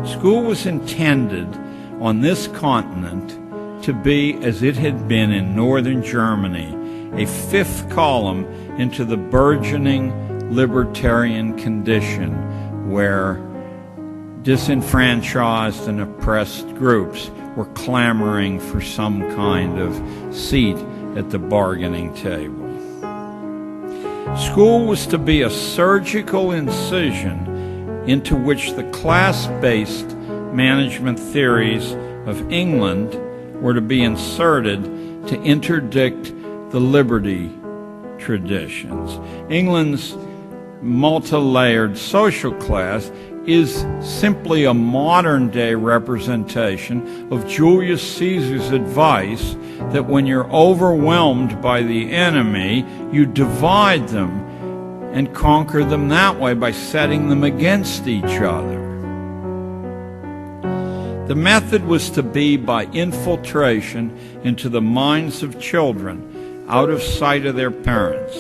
School was intended on this continent to be, as it had been in northern Germany, a fifth column into the burgeoning libertarian condition where disenfranchised and oppressed groups were clamoring for some kind of seat at the bargaining table. School was to be a surgical incision into which the class-based management theories of England were to be inserted to interdict the liberty traditions. England's multi-layered social class is simply a modern-day representation of Julius Caesar's advice that when you're overwhelmed by the enemy, you divide them and conquer them that way by setting them against each other. The method was to be by infiltration into the minds of children, out of sight of their parents.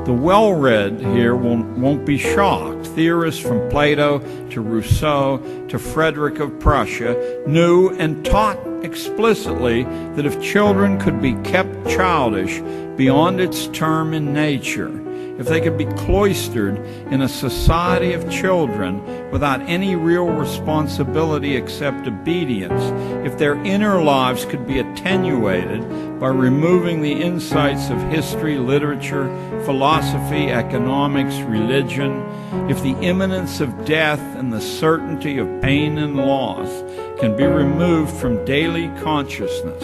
The well-read here won't be shocked. Theorists from Plato to Rousseau to Frederick of Prussia knew and taught explicitly that if children could be kept childish beyond its term in nature, if they could be cloistered in a society of children without any real responsibility except obedience, if their inner lives could be attenuated by removing the insights of history, literature, philosophy, economics, religion, if the imminence of death and the certainty of pain and loss can be removed from daily consciousness,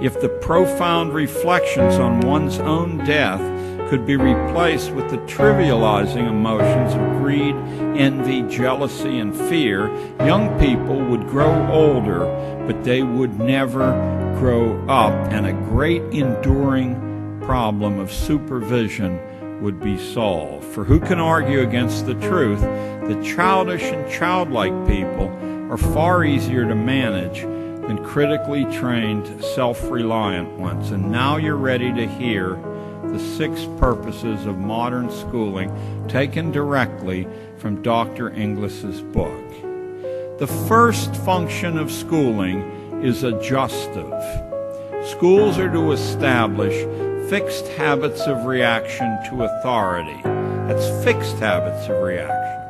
if the profound reflections on one's own death could be replaced with the trivializing emotions of greed, envy, jealousy, and fear, young people would grow older, but they would never grow up, and a great enduring problem of supervision would be solved. For who can argue against the truth that childish and childlike people are far easier to manage than critically trained, self-reliant ones? And now you're ready to hear the 6 purposes of modern schooling taken directly from Dr. Inglis's book. The first function of schooling is adjustive. Schools are to establish fixed habits of reaction to authority. That's fixed habits of reaction.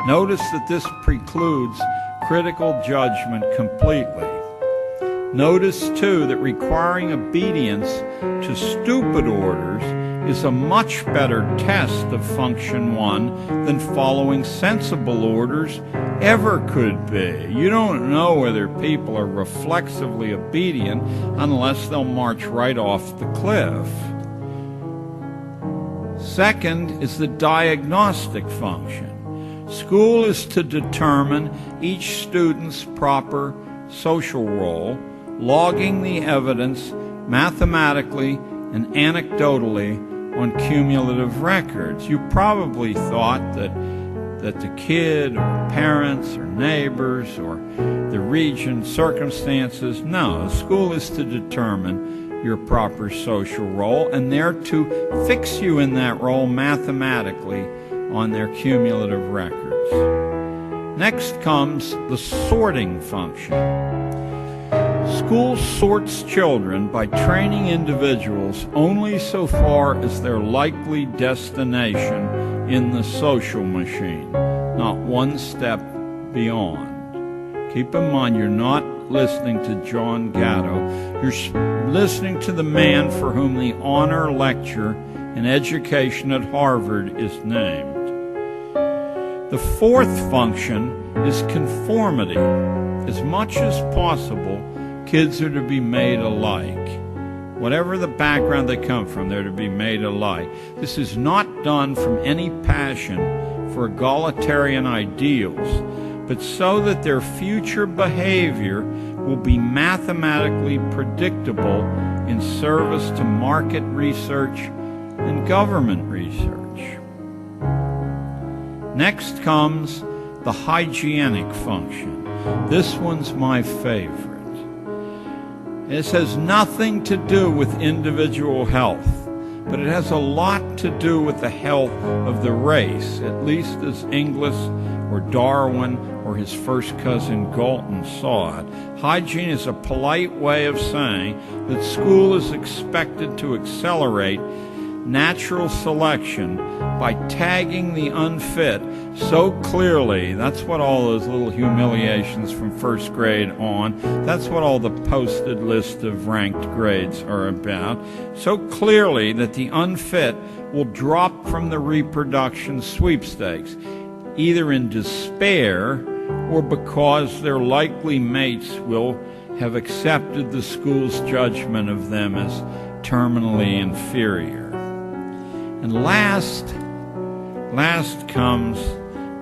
Notice that this precludes critical judgment completely. Notice, too, that requiring obedience to stupid orders is a much better test of function 1 than following sensible orders ever could be. You don't know whether people are reflexively obedient unless they'll march right off the cliff. Second is the diagnostic function. School is to determine each student's proper social role, logging the evidence mathematically and anecdotally on cumulative records. You probably thought that the kid or parents or neighbors or the region, circumstances. No, school is to determine your proper social role, and they're to fix you in that role mathematically on their cumulative records. Next comes the sorting function. School sorts children by training individuals only so far as their likely destination in the social machine, not one step beyond. Keep in mind, you're not listening to John Gatto. You're listening to the man for whom the honor lecture in education at Harvard is named. The fourth function is conformity. As much as possible, kids are to be made alike. Whatever the background they come from, they're to be made alike. This is not done from any passion for egalitarian ideals, but so that their future behavior will be mathematically predictable in service to market research and government research. Next comes the hygienic function. This one's my favorite. This has nothing to do with individual health, but it has a lot to do with the health of the race, at least as Inglis or Darwin or his first cousin Galton saw it. Hygiene is a polite way of saying that school is expected to accelerate natural selection by tagging the unfit so clearly. That's what all those little humiliations from first grade on, that's what all the posted list of ranked grades are about, so clearly that the unfit will drop from the reproduction sweepstakes, either in despair or because their likely mates will have accepted the school's judgment of them as terminally inferior. And last comes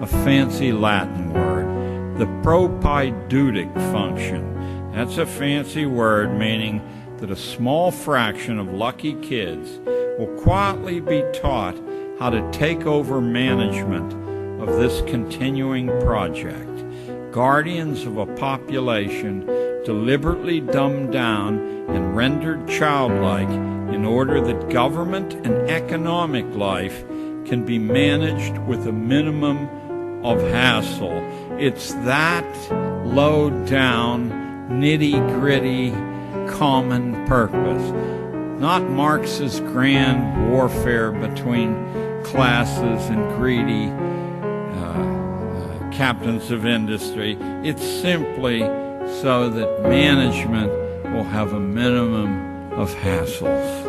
a fancy Latin word, the propaedeutic function. That's a fancy word meaning that a small fraction of lucky kids will quietly be taught how to take over management of this continuing project. Guardians of a population deliberately dumbed down and rendered childlike in order that government and economic life can be managed with a minimum of hassle. It's that low-down, nitty-gritty, common purpose, not Marx's grand warfare between classes and greedy captains of industry. It's simply so that management will have a minimum of hassles.